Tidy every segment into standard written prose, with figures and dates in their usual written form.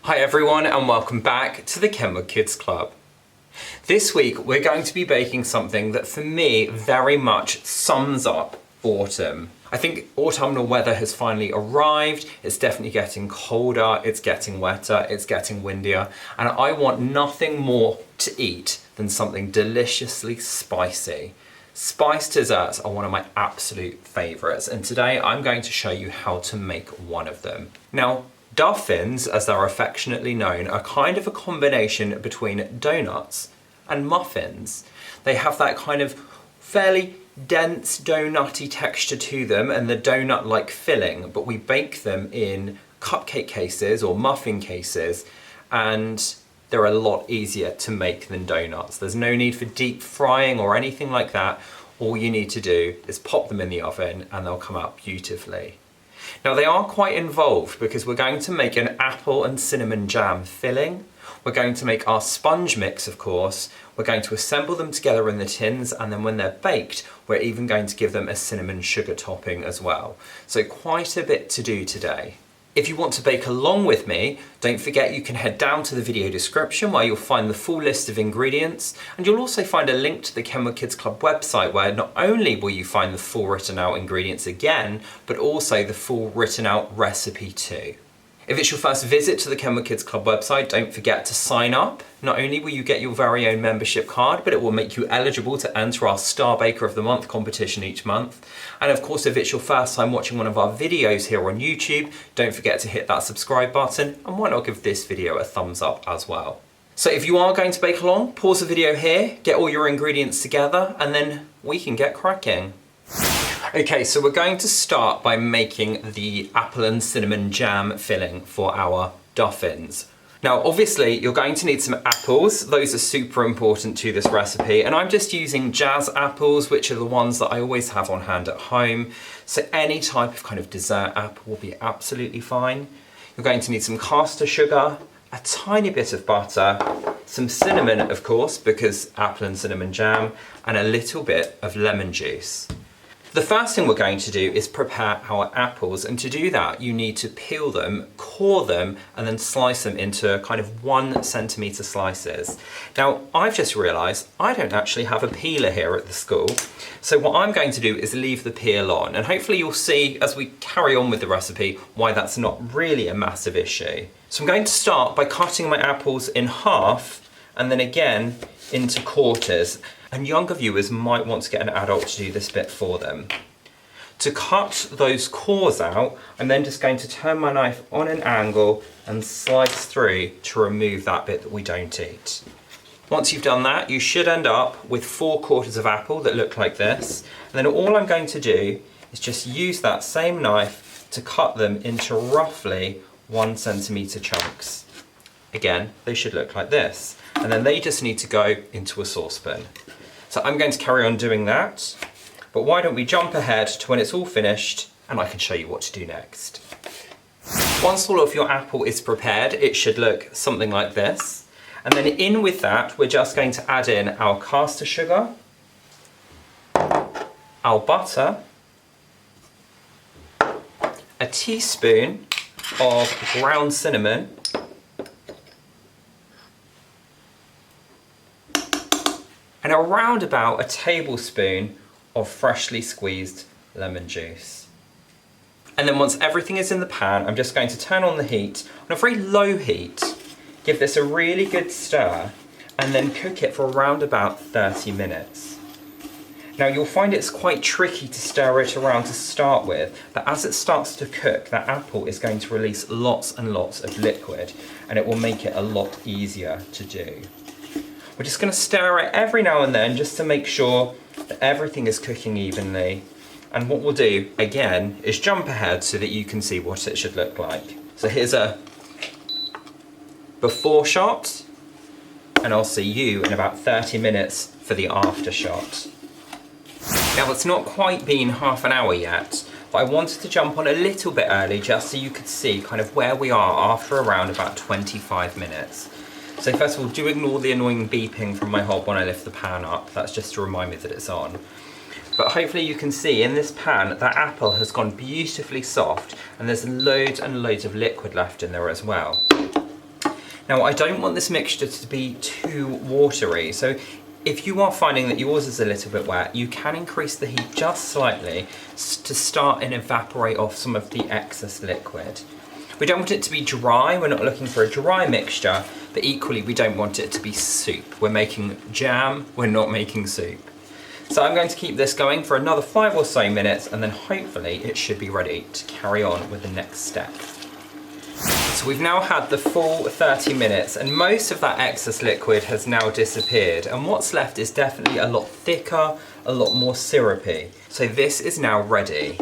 Hi everyone and welcome back to the Kenwood Kids Club. This week we're going to be baking something that for me very much sums up autumn. I think autumnal weather has finally arrived, it's definitely getting colder, it's getting wetter, it's getting windier, and I want nothing more to eat than something deliciously spicy. Spiced desserts are one of my absolute favourites, and today I'm going to show you how to make one of them. Now, Duffins, as they're affectionately known, are kind of a combination between doughnuts and muffins. They have that kind of fairly dense donutty texture to them and the donut-like filling, but we bake them in cupcake cases or muffin cases, and they're a lot easier to make than donuts. There's no need for deep frying or anything like that. All you need to do is pop them in the oven and they'll come out beautifully. Now they are quite involved because we're going to make an apple and cinnamon jam filling. We're going to make our sponge mix, of course. We're going to assemble them together in the tins, and then when they're baked, we're even going to give them a cinnamon sugar topping as well. So quite a bit to do today. If you want to bake along with me, don't forget you can head down to the video description where you'll find the full list of ingredients, and you'll also find a link to the Kenwood Kids Club website where not only will you find the full written out ingredients again, but also the full written out recipe too. If it's your first visit to the Kenwood Kids Club website, don't forget to sign up. Not only will you get your very own membership card, but it will make you eligible to enter our Star Baker of the Month competition each month. And of course, if it's your first time watching one of our videos here on YouTube, don't forget to hit that subscribe button, and why not give this video a thumbs up as well. So if you are going to bake along, pause the video here, get all your ingredients together, and then we can get cracking. Okay, so we're going to start by making the apple and cinnamon jam filling for our Duffins. Now, obviously, you're going to need some apples. Those are super important to this recipe, and I'm just using jazz apples, which are the ones that I always have on hand at home. So any type of kind of dessert apple will be absolutely fine. You're going to need some caster sugar, a tiny bit of butter, some cinnamon, of course, because apple and cinnamon jam, and a little bit of lemon juice. The first thing we're going to do is prepare our apples, and to do that you need to peel them, core them, and then slice them into kind of 1 centimetre slices. Now I've just realised I don't actually have a peeler here at the school, so what I'm going to do is leave the peel on, and hopefully you'll see as we carry on with the recipe why that's not really a massive issue. So I'm going to start by cutting my apples in half and then again into quarters. And younger viewers might want to get an adult to do this bit for them. To cut those cores out, I'm then just going to turn my knife on an angle and slice through to remove that bit that we don't eat. Once you've done that, you should end up with 4 quarters of apple that look like this. And then all I'm going to do is just use that same knife to cut them into roughly 1 centimetre chunks. Again, they should look like this. And then they just need to go into a saucepan. So I'm going to carry on doing that, but why don't we jump ahead to when it's all finished and I can show you what to do next. Once all of your apple is prepared, it should look something like this. And then in with that, we're just going to add in our caster sugar, our butter, a teaspoon of ground cinnamon, and around about a tablespoon of freshly squeezed lemon juice. And then once everything is in the pan, I'm just going to turn on the heat on a very low heat, give this a really good stir, and then cook it for around about 30 minutes. Now you'll find it's quite tricky to stir it around to start with, but as it starts to cook, that apple is going to release lots and lots of liquid, and it will make it a lot easier to do. We're just going to stir it every now and then just to make sure that everything is cooking evenly. And what we'll do, again, is jump ahead so that you can see what it should look like. So here's a before shot, and I'll see you in about 30 minutes for the after shot. Now it's not quite been half an hour yet, but I wanted to jump on a little bit early just so you could see kind of where we are after around about 25 minutes. So first of all, do ignore the annoying beeping from my hob when I lift the pan up. That's just to remind me that it's on. But hopefully you can see in this pan that apple has gone beautifully soft, and there's loads and loads of liquid left in there as well. Now I don't want this mixture to be too watery, so if you are finding that yours is a little bit wet, you can increase the heat just slightly to start and evaporate off some of the excess liquid. We don't want it to be dry, we're not looking for a dry mixture, but equally we don't want it to be soup. We're making jam, we're not making soup. So I'm going to keep this going for another 5 or so minutes, and then hopefully it should be ready to carry on with the next step. So we've now had the full 30 minutes and most of that excess liquid has now disappeared, and what's left is definitely a lot thicker, a lot more syrupy. So this is now ready.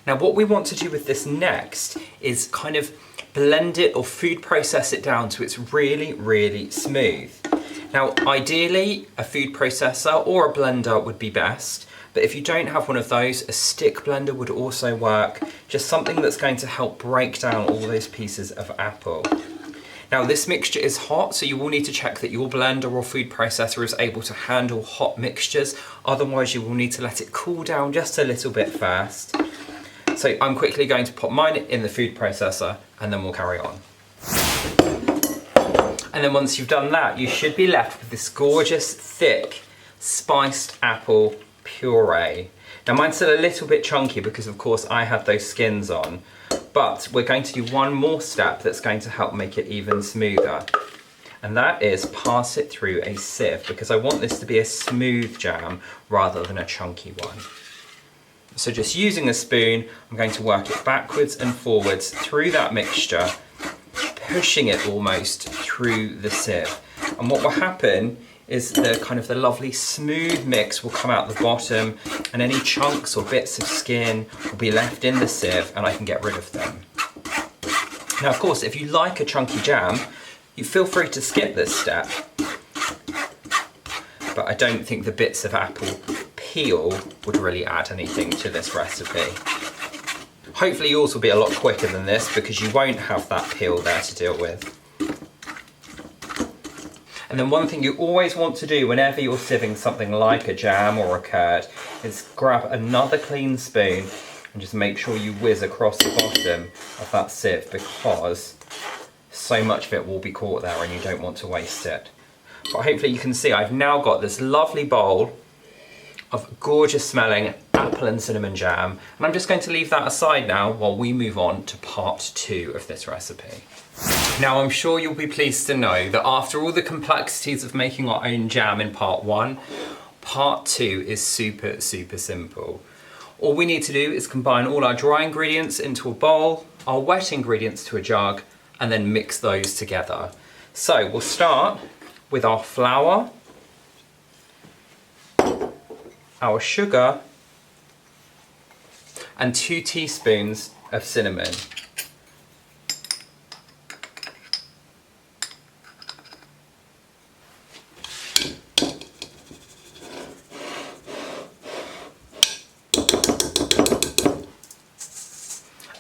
Now what we want to do with this next is kind of blend it or food process it down so it's really, really smooth. Now ideally a food processor or a blender would be best, but if you don't have one of those, a stick blender would also work. Just something that's going to help break down all those pieces of apple. Now this mixture is hot, so you will need to check that your blender or food processor is able to handle hot mixtures. Otherwise you will need to let it cool down just a little bit first. So I'm quickly going to pop mine in the food processor and then we'll carry on. And then once you've done that, you should be left with this gorgeous, thick, spiced apple puree. Now mine's still a little bit chunky because of course I had those skins on, but we're going to do one more step that's going to help make it even smoother. And that is pass it through a sieve, because I want this to be a smooth jam rather than a chunky one. So just using a spoon, I'm going to work it backwards and forwards through that mixture, pushing it almost through the sieve. And what will happen is the lovely smooth mix will come out the bottom, and any chunks or bits of skin will be left in the sieve and I can get rid of them. Now of course, if you like a chunky jam, you feel free to skip this step. But I don't think the bits of apple peel would really add anything to this recipe. Hopefully yours will be a lot quicker than this because you won't have that peel there to deal with. And then one thing you always want to do whenever you're sieving something like a jam or a curd is grab another clean spoon and just make sure you whiz across the bottom of that sieve, because so much of it will be caught there and you don't want to waste it. But hopefully you can see I've now got this lovely bowl of gorgeous smelling apple and cinnamon jam, and I'm just going to leave that aside now while we move on to part 2 of this recipe. Now I'm sure you'll be pleased to know that after all the complexities of making our own jam in part 1, part 2 is super simple. All we need to do is combine all our dry ingredients into a bowl, our wet ingredients to a jug, and then mix those together. So we'll start with our flour, our sugar, and 2 teaspoons of cinnamon.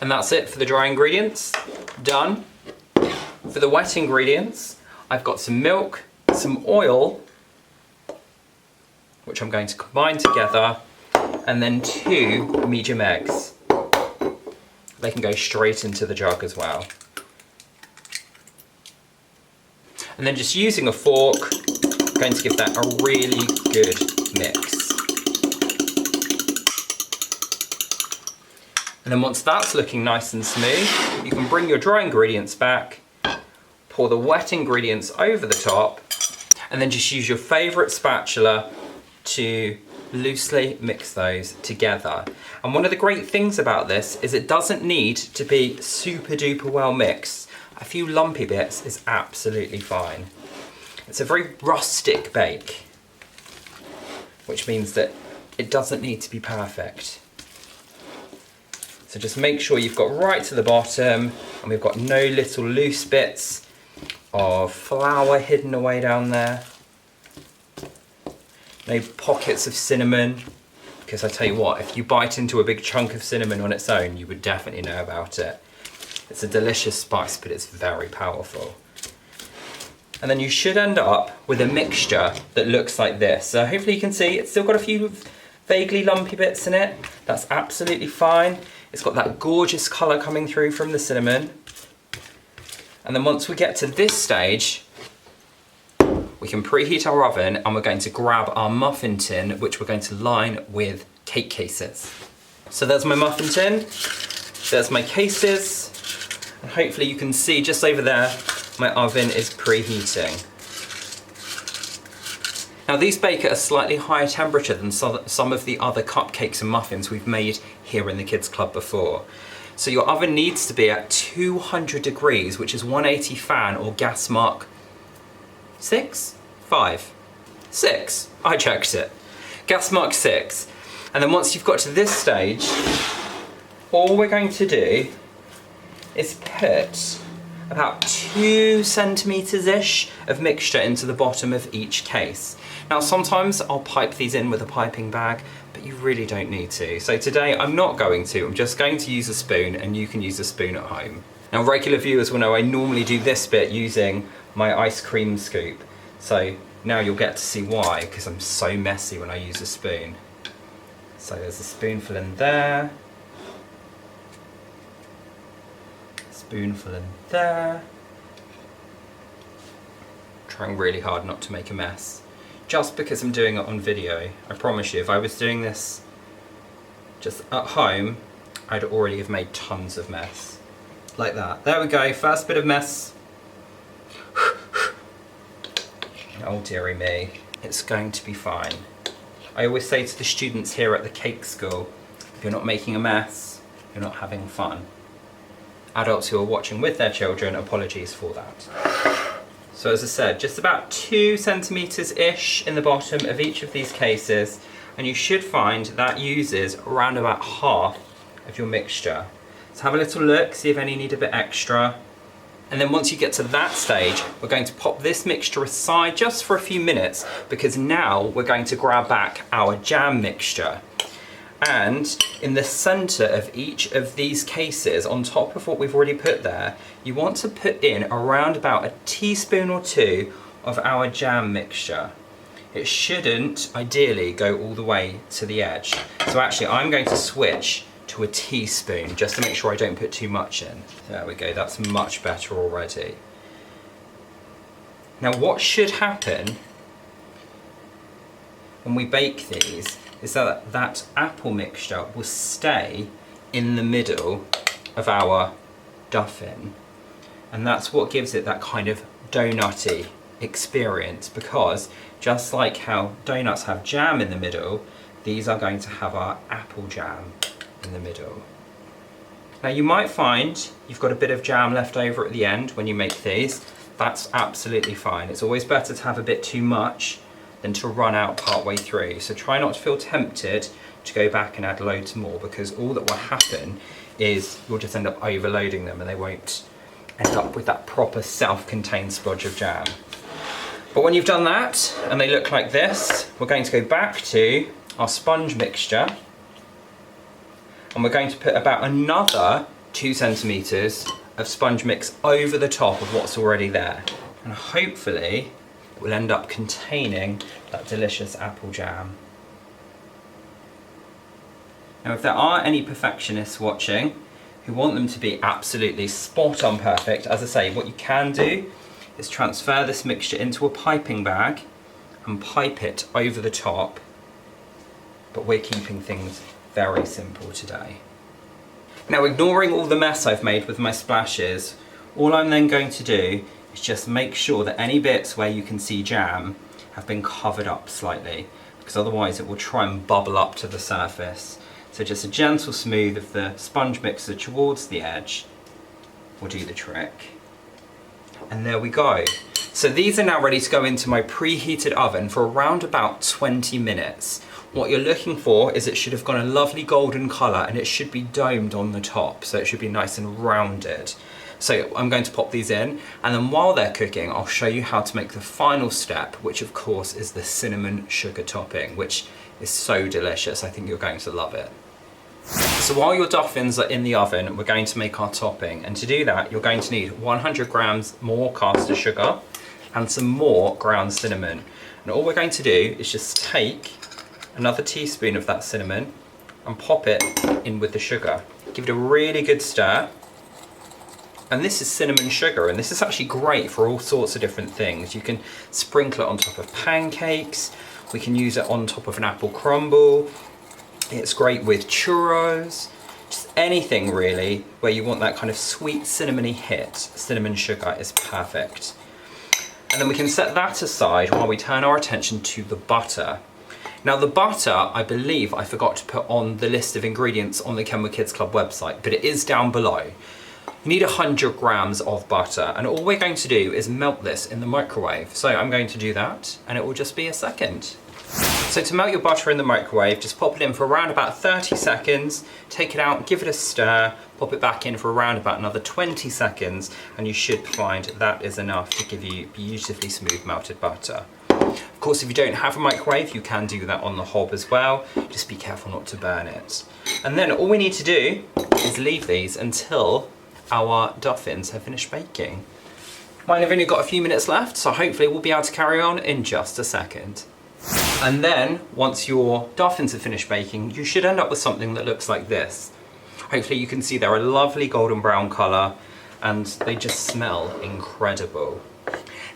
And that's it for the dry ingredients. Done. For the wet ingredients, I've got some milk, some oil, which I'm going to combine together, and then 2 medium eggs. They can go straight into the jug as well. And then just using a fork, I'm going to give that a really good mix. And then once that's looking nice and smooth, you can bring your dry ingredients back, pour the wet ingredients over the top, and then just use your favourite spatula to loosely mix those together. And one of the great things about this is it doesn't need to be super duper well mixed. A few lumpy bits is absolutely fine. It's a very rustic bake, which means that it doesn't need to be perfect. So just make sure you've got right to the bottom and we've got no little loose bits of flour hidden away down there. No pockets of cinnamon, because I tell you what, if you bite into a big chunk of cinnamon on its own, you would definitely know about it. It's a delicious spice, but it's very powerful. And then you should end up with a mixture that looks like this. So hopefully you can see it's still got a few vaguely lumpy bits in it. That's absolutely fine. It's got that gorgeous colour coming through from the cinnamon. And then once we get to this stage, we can preheat our oven and we're going to grab our muffin tin, which we're going to line with cake cases. So there's my muffin tin, there's my cases, and hopefully you can see just over there, my oven is preheating. Now these bake at a slightly higher temperature than some of the other cupcakes and muffins we've made here in the Kids Club before. So your oven needs to be at 200 degrees, which is 180 fan or gas mark 6? 5? 6. I checked it. Gas mark 6. And then once you've got to this stage, all we're going to do is put about 2 centimetres-ish of mixture into the bottom of each case. Now sometimes I'll pipe these in with a piping bag, but you really don't need to. So today I'm not going to, I'm just going to use a spoon, and you can use a spoon at home. Now regular viewers will know I normally do this bit using my ice cream scoop. So now you'll get to see why, because I'm so messy when I use a spoon. So there's a spoonful in there. Spoonful in there. Trying really hard not to make a mess. Just because I'm doing it on video. I promise you, if I was doing this just at home, I'd already have made tons of mess. Like that. There we go, first bit of mess. Oh dearie me, it's going to be fine. I always say to the students here at the cake school, if you're not making a mess, you're not having fun. Adults who are watching with their children, apologies for that. So as I said, just about 2 centimetres-ish in the bottom of each of these cases, and you should find that uses around about half of your mixture. So have a little look, see if any need a bit extra. And then once you get to that stage, we're going to pop this mixture aside just for a few minutes, because now we're going to grab back our jam mixture. And in the centre of each of these cases, on top of what we've already put there, you want to put in around about a teaspoon or 2 of our jam mixture. It shouldn't, ideally, go all the way to the edge. So actually, I'm going to switch to a teaspoon, just to make sure I don't put too much in. There we go, that's much better already. Now what should happen when we bake these is that that apple mixture will stay in the middle of our duffin. And that's what gives it that kind of donutty experience, because just like how donuts have jam in the middle, these are going to have our apple jam in the middle. Now you might find you've got a bit of jam left over at the end when you make these. That's absolutely fine. It's always better to have a bit too much than to run out part way through. So try not to feel tempted to go back and add loads more, because all that will happen is you'll just end up overloading them and they won't end up with that proper self-contained splodge of jam. But when you've done that and they look like this, we're going to go back to our sponge mixture, and we're going to put about another 2 centimetres of sponge mix over the top of what's already there. And hopefully it will end up containing that delicious apple jam. Now if there are any perfectionists watching who want them to be absolutely spot on perfect, as I say, what you can do is transfer this mixture into a piping bag and pipe it over the top, but we're keeping things very simple today. Now, ignoring all the mess I've made with my splashes, all I'm then going to do is just make sure that any bits where you can see jam have been covered up slightly, because otherwise it will try and bubble up to the surface. So just a gentle smooth of the sponge mixer towards the edge will do the trick. And there we go. So these are now ready to go into my preheated oven for around about 20 minutes. What you're looking for is it should have got a lovely golden colour, and it should be domed on the top, so it should be nice and rounded. So I'm going to pop these in, and then while they're cooking, I'll show you how to make the final step, which of course is the cinnamon sugar topping, which is so delicious. I think you're going to love it. So while your duffins are in the oven, we're going to make our topping, and to do that you're going to need 100 grams more caster sugar and some more ground cinnamon. And all we're going to do is just take another teaspoon of that cinnamon and pop it in with the sugar. Give it a really good stir, And this is cinnamon sugar, and this is actually great for all sorts of different things. You can sprinkle it on top of pancakes. We can use it on top of an apple crumble. It's great with churros. Just anything really where you want that kind of sweet cinnamony hit. Cinnamon sugar is perfect. And then we can set that aside while we turn our attention to the butter. Now the butter, I believe I forgot to put on the list of ingredients on the Kenwood Kids Club website, but it is down below. You need 100 grams of butter, and all we're going to do is melt this in the microwave. So I'm going to do that, and it will just be a second. So to melt your butter in the microwave, just pop it in for around about 30 seconds, take it out, give it a stir, pop it back in for around about another 20 seconds, and you should find that is enough to give you beautifully smooth melted butter. Of course, if you don't have a microwave, you can do that on the hob as well. Just be careful not to burn it. And then all we need to do is leave these until our Duffins have finished baking. Mine have only got a few minutes left, so hopefully we'll be able to carry on in just a second. And then, once your Duffins have finished baking, you should end up with something that looks like this. Hopefully you can see they're a lovely golden brown colour, and they just smell incredible.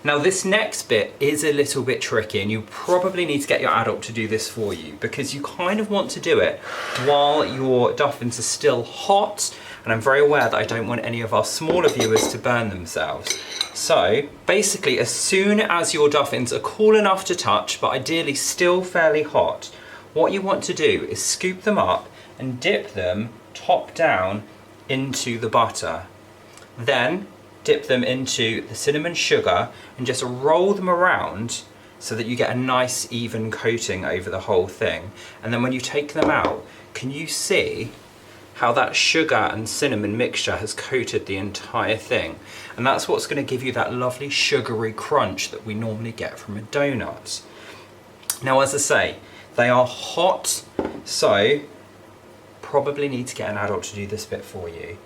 Now this next bit is a little bit tricky, and you probably need to get your adult to do this for you, because you kind of want to do it while your Duffins are still hot, and I'm very aware that I don't want any of our smaller viewers to burn themselves. So basically, as soon as your Duffins are cool enough to touch, but ideally still fairly hot, what you want to do is scoop them up and dip them top down into the butter. Then dip them into the cinnamon sugar and just roll them around so that you get a nice even coating over the whole thing. And then when you take them out, can you see how that sugar and cinnamon mixture has coated the entire thing? And that's what's going to give you that lovely sugary crunch that we normally get from a donut. Now, as I say, they are hot, so probably need to get an adult to do this bit for you.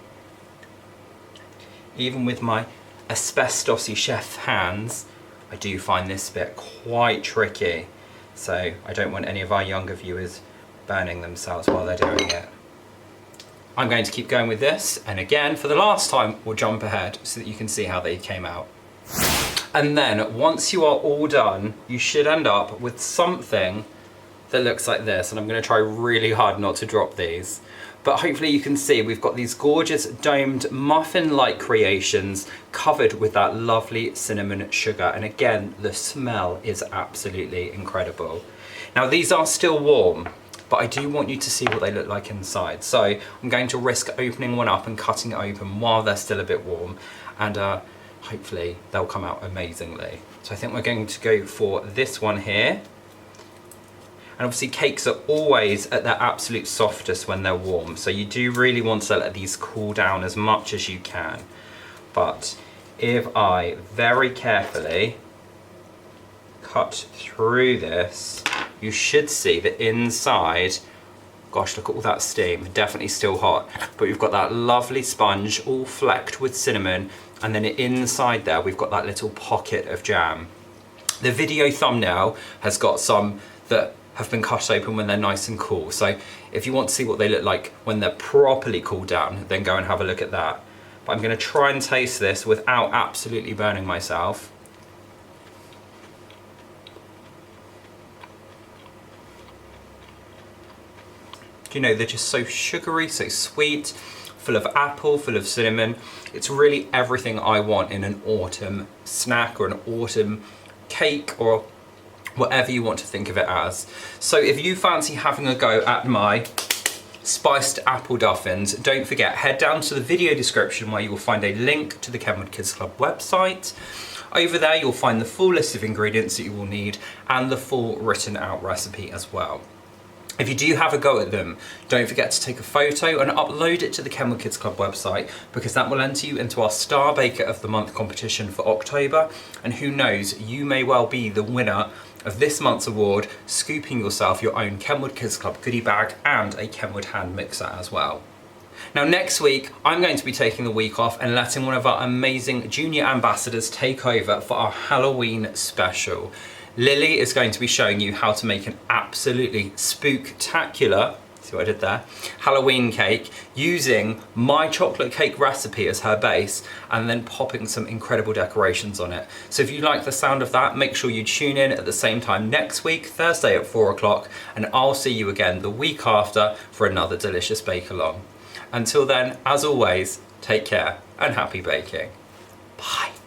Even with my asbestosy chef hands, I do find this bit quite tricky. So I don't want any of our younger viewers burning themselves while they're doing it. I'm going to keep going with this, and again, for the last time, we'll jump ahead so that you can see how they came out. And then, once you are all done, you should end up with something that looks like this, and I'm going to try really hard not to drop these. But hopefully you can see we've got these gorgeous domed muffin-like creations covered with that lovely cinnamon sugar. And again, the smell is absolutely incredible. Now these are still warm, but I do want you to see what they look like inside. So I'm going to risk opening one up and cutting it open while they're still a bit warm. And hopefully they'll come out amazingly. So I think we're going to go for this one here. And obviously cakes are always at their absolute softest when they're warm, so you do really want to let these cool down as much as you can. But if I very carefully cut through this, you should see that inside, gosh, look at all that steam, definitely still hot, but we've got that lovely sponge all flecked with cinnamon, and then inside there we've got that little pocket of jam. The video thumbnail has got some that have been cut open when they're nice and cool. So if you want to see what they look like when they're properly cooled down, then go and have a look at that. But I'm going to try and taste this without absolutely burning myself. You know, they're just so sugary, so sweet, full of apple, full of cinnamon. It's really everything I want in an autumn snack or an autumn cake or whatever you want to think of it as. So if you fancy having a go at my spiced apple Duffins, don't forget, head down to the video description where you will find a link to the Kenwood Kids Club website. Over there you'll find the full list of ingredients that you will need and the full written out recipe as well. If you do have a go at them, don't forget to take a photo and upload it to the Kenwood Kids Club website, because that will enter you into our Star Baker of the Month competition for October, and who knows, you may well be the winner of this month's award, scooping yourself your own Kenwood Kids Club goodie bag and a Kenwood hand mixer as well. Now next week, I'm going to be taking the week off and letting one of our amazing junior ambassadors take over for our Halloween special. Lily is going to be showing you how to make an absolutely spooktacular See what I did there? Halloween cake, using my chocolate cake recipe as her base and then popping some incredible decorations on it. So if you like the sound of that, make sure you tune in at the same time next week, Thursday at 4 o'clock, and I'll see you again the week after for another delicious Bakealong. Until then, as always, take care and happy baking. Bye.